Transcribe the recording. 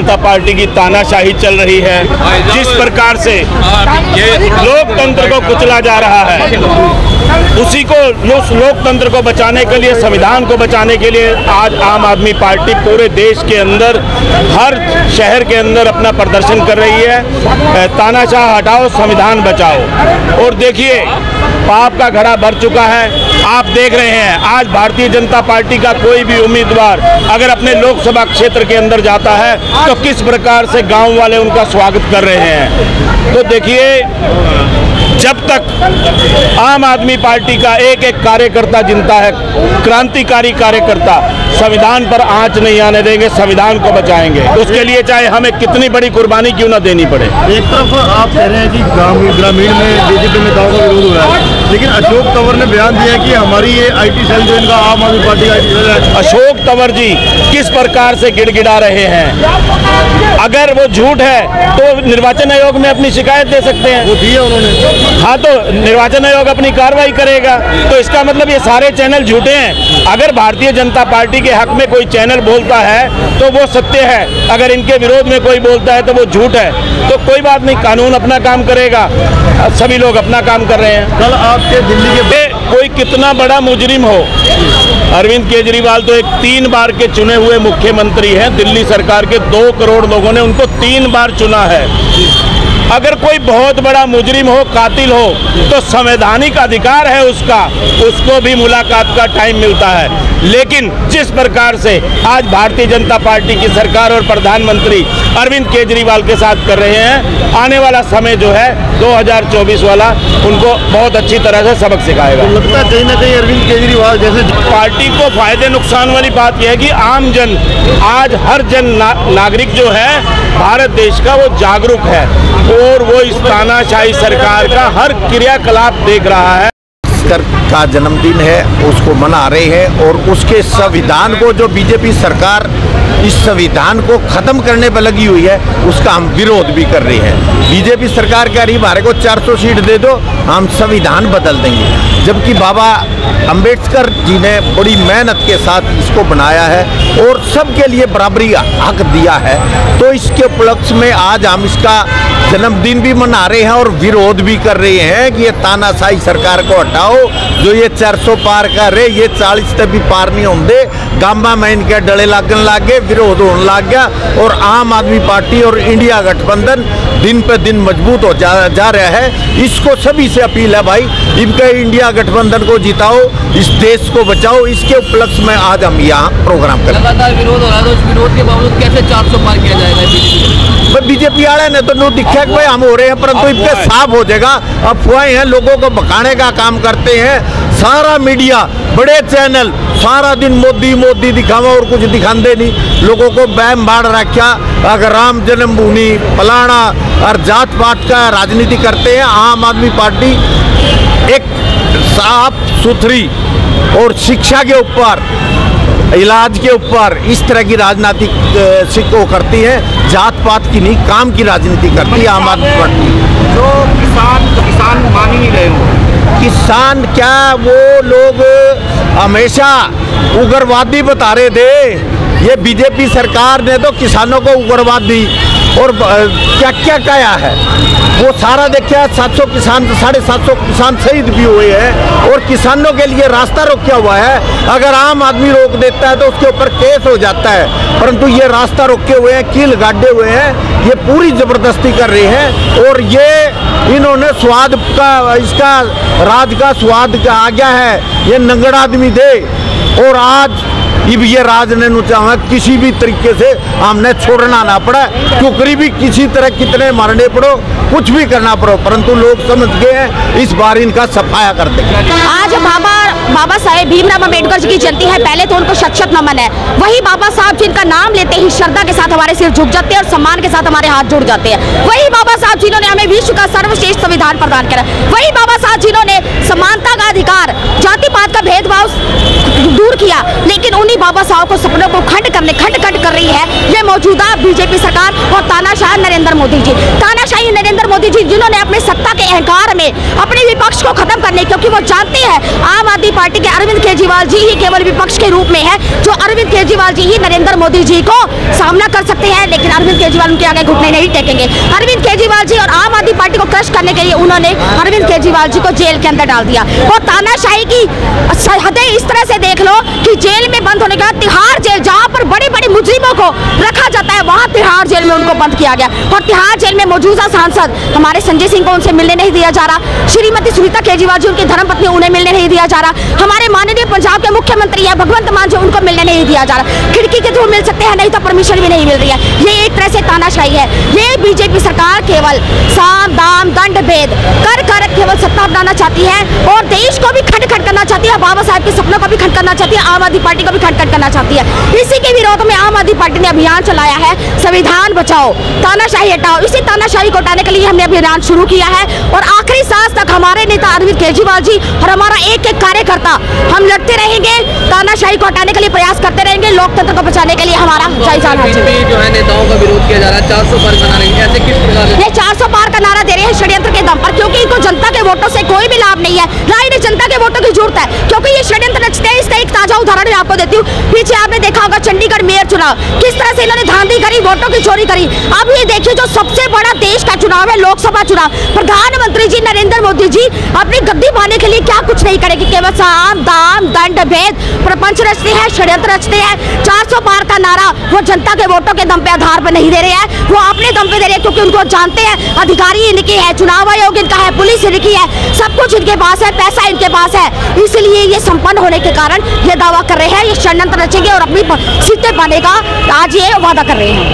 जनता party की तानाशाही चल रही है, जिस प्रकार से लोकतंत्र को कुचला जा रहा है, उसी को लोकतंत्र को बचाने के लिए, संविधान को बचाने के लिए आज आम आदमी पार्टी पूरे देश के अंदर, हर शहर के अंदर अपना प्रदर्शन कर रही है। तानाशाह हटाओ, संविधान बचाओ। और देखिए, पाप का घड़ा भर चुका है। आप देख रहे हैं आज भारतीय जनता पार्टी का कोई भी उम्मीदवार अगर अपने लोकसभा क्षेत्र के अंदर जाता है तो किस प्रकार से गांव वाले उनका स्वागत कर रहे हैं। तो देखिए, जब तक आम आदमी पार्टी का एक एक कार्यकर्ता जिंदा है, क्रांतिकारी कार्यकर्ता, संविधान पर आंच नहीं आने देंगे, संविधान को बचाएंगे। उसके लिए चाहे हमें कितनी बड़ी कुर्बानी क्यों ना देनी पड़े। एक तरफ आप कह रहे हैं कि ग्रामीण में बीजेपी नेताओं का विरोध हो रहा है, लेकिन अशोक तंवर ने बयान दिया कि हमारी ये IT सेल जो इनका आम आदमी पार्टी का IT सेल है। अशोक तंवर जी किस प्रकार से गिड़गिड़ा रहे हैं, अगर वो झूठ है तो निर्वाचन आयोग में अपनी शिकायत दे सकते हैं। वो दी है उन्होंने। हाँ, तो निर्वाचन आयोग अपनी कार्रवाई करेगा। तो इसका मतलब ये सारे चैनल झूठे हैं। अगर भारतीय जनता पार्टी के हक में कोई चैनल बोलता है तो वो सत्य है, अगर इनके विरोध में कोई बोलता है तो वो झूठ है। तो कोई बात नहीं, कानून अपना काम करेगा, सभी लोग अपना काम कर रहे हैं। कल आपके दिल्ली के कोई कितना बड़ा मुजरिम हो, अरविंद केजरीवाल तो एक 3 बार के चुने हुए मुख्यमंत्री हैं। दिल्ली सरकार के 2 करोड़ लोगों ने उनको 3 बार चुना है। अगर कोई बहुत बड़ा मुजरिम हो, कातिल हो, तो संवैधानिक अधिकार है उसका, उसको भी मुलाकात का टाइम मिलता है। लेकिन जिस प्रकार से आज भारतीय जनता पार्टी की सरकार और प्रधानमंत्री अरविंद केजरीवाल के साथ कर रहे हैं, आने वाला समय जो है 2024 वाला उनको बहुत अच्छी तरह से सबक सिखाएगा। तो लगता है कहीं ना कहीं अरविंद केजरीवाल जैसे पार्टी को फायदे नुकसान वाली बात यह है कि आम जन, आज हर नागरिक जो है भारत देश का, वो जागरूक है और वो इस तानाशाही सरकार का हर क्रियाकलाप देख रहा है। का जन्मदिन है, उसको मना रहे हैं और उसके संविधान को, जो बीजेपी सरकार इस संविधान को खत्म करने पर लगी हुई है, उसका हम विरोध भी कर रहे हैं। बीजेपी सरकार कह रही हमारे को 400 सीट दे दो, हम संविधान बदल देंगे, जबकि बाबा अंबेडकर जी ने बड़ी मेहनत के साथ इसको बनाया है और सबके लिए बराबरी हक दिया है। तो इसके उपलक्ष्य में आज हम इसका जन्मदिन भी मना रहे हैं और विरोध भी कर रहे हैं कि ये तानाशाही सरकार को हटाओ, जो ये 400 पार कर रहे, ये 40 तक भी पार नहीं होंगे। गांबा में इनके डले लगने लग गए, विरोध होने लग गया और आम आदमी पार्टी और इंडिया गठबंधन दिन पे दिन मजबूत हो जा रहा है। इसको सभी से अपील है, भाई इनके इंडिया गठबंधन को जिताओ, इस देश को बचाओ। इसके उपलक्ष्य में आज हम यहाँ प्रोग्राम करें। लगातार विरोध हो रहा है, तो उस विरोध के बावजूद कैसे 400 पार किया जाएगा? बीजेपी वाले ने तो नो दिखा कि भाई हम हो रहे हैं, परंतु इनके साफ हो जाएगा। अफवाहें हैं, लोगों को भगाने का काम करते हैं। सारा मीडिया, बड़े चैनल सारा दिन मोदी मोदी दिखावा और कुछ दिखाते नहीं, लोगों को बहम बाढ़ रखा। अगर राम जन्मभूमि फलाना और जात पात का राजनीति करते हैं। आम आदमी पार्टी एक साफ सुथरी और शिक्षा के ऊपर, इलाज के ऊपर इस तरह की राजनीतिक सिक्को करती है, जात पात की नहीं, काम की राजनीति करती है आम आदमी पार्टी। तो किसान मान ही नहीं रहे हो। किसान क्या, वो लोग हमेशा उग्रवादी बता रहे थे। ये बीजेपी सरकार ने तो किसानों को उग्रवादी और क्या क्या कहा है, वो सारा देखा। 700 किसान, 750 किसान शहीद भी हुए हैं और किसानों के लिए रास्ता रोका हुआ है। अगर आम आदमी रोक देता है तो उसके ऊपर केस हो जाता है, परंतु ये रास्ता रोके हुए हैं, कील गाड़े हुए हैं, ये पूरी जबरदस्ती कर रहे हैं। और ये इन्होंने स्वाद का, इसका राज का स्वाद का आ गया है, ये नंगड़ आदमी थे। और आज ये राज ने चाहा किसी भी तरीके से हमने छोड़ना ना पड़ा, टुकड़ी भी किसी तरह कितने मारने पड़ो, कुछ भी करना पड़ो, परंतु लोग समझ गए हैं इस बार इनका सफाया कर देंगे। आज बाबा साहेब भीमराव अम्बेडकर जी की जयंती है, पहले तो उनको शत-शत नमन है। वही बाबा साहब जिनका नाम लेते ही श्रद्धा के साथ हमारे सिर झुक जाते हैं और सम्मान के साथ हमारे हाथ जुड़ जाते हैं। वही बाबा साहब जिन्होंने हमें विश्व का सर्वश्रेष्ठ संविधान प्रदान करा, वही बाबा साहब जिन्होंने समानता का अधिकार, जाति पात का भेदभाव दूर किया। लेकिन उन्हीं बाबा साहब को सपनों को खंड कर रही है ये मौजूदा बीजेपी सरकार और तानाशाह नरेंद्र मोदी जी। तानाशाही नरेंद्र मोदी मोदी जी जिन्होंने अपने सत्ता के अहंकार में अपने विपक्ष को खत्म करने, क्योंकि वो जानते हैं आम आदमी पार्टी के अरविंद केजरीवाल जी ही केवल विपक्ष के रूप में है, जो अरविंद केजरीवाल जी ही नरेंद्र मोदी जी को सामना कर सकते हैं, लेकिन अरविंद केजरीवाल उनके आगे घुटने नहीं टेकेंगे। अरविंद केजरीवाल जी और आम आदमी पार्टी को क्रश करने के लिए उन्होंने अरविंद केजरीवाल जी को जेल के अंदर डाल दिया। और तानाशाही की सरहदें इस तरह से देख लो कि जेल में बंद होने के बाद तिहाड़ जेल, जहां पर बड़े बड़े मुजरिमों को रखा जाता है, वहां तिहाड़ जेल में उनको बंद किया गया। और तिहाड़ जेल में मौजूदा सांसद हमारे संजय सिंह को उनसे मिलने नहीं दिया जा रहा, श्रीमती सुनीता केजरीवाल जी उनकी धर्मपत्नी उन्हें मिलने नहीं दिया जा रहा, हमारे माननीय पंजाब के मुख्यमंत्री है भगवंत मान जी उनको मिलने नहीं दिया जा रहा। खिड़की के थ्रू मिल सकते हैं, नहीं तो परमिशन भी नहीं मिल रही है। ये एक तरह से तानाशाही है। ये बीजेपी सरकार केवल साम दाम दंड भेद कर कर केवल सत्ता अपनाना चाहती है और देश को भी खट खट करना चाहती है, बाबा साहब के सपनों को भी खट करना चाहती है, आम आदमी पार्टी को भी खट खट करना चाहती है। इसी के विरोध में आम आदमी पार्टी ने अभियान चलाया है, संविधान बचाओ तानाशाही हटाओ। इसी तानाशाही को हटाने के लिए हमने अभियान शुरू किया है और आखिरी सांस तक हमारे नेता अरविंद केजरीवाल जी और हमारा एक एक कार्यकर्ता हम लड़ते रहेंगे, तानाशाही को हटाने के लिए प्रयास करते रहेंगे, लोकतंत्र को बचाने के लिए हमारा जो है नेताओं का विरोध किया जा रहा है, 400 पार बना रही है, ऐसे किस प्रकार से? ये 400 पार का नारा दे रहे हैं षड्यंत्र के दम पर, क्योंकि इनको जनता के वोटों से कोई भी लाभ नहीं है, ना इन्हें जनता के वोटों की जरूरत है, क्योंकि ये षड्यंत्र रचते हैं। इसका एक ताजा उदाहरण मैं आपको देती हूँ। पीछे आपने देखा होगा चंडीगढ़ मेयर चुनाव, किस तरह से इन्होंने धांधली करी, वोटों की चोरी करी। अब ये देखिए जो सबसे बड़ा देश का चुनाव है, लोकसभा चुनाव, प्रधानमंत्री जी नरेंद्र मोदी जी अपनी गद्दी पाने के लिए क्या कुछ नहीं करेंगे, केवल साम दाम दंड भेद प्रपंच रचते हैं, षड्यंत्र रचते हैं। 400 पार का नारा वो जनता के वोटों के दम पे आधार पर नहीं दे रहे हैं, वो अपने दम पे दे रहे हैं, क्योंकि उनको जानते हैं अधिकारी इनके हैं, चुनाव आयोग इनका है, पुलिस इनकी है, सब कुछ इनके पास है, पैसा इनके पास है, इसलिए ये संपन्न होने के कारण ये दावा कर रहे हैं ये षड्यंत्र रचेंगे और अपनी सीटें पाने का आज ये वादा कर रहे हैं।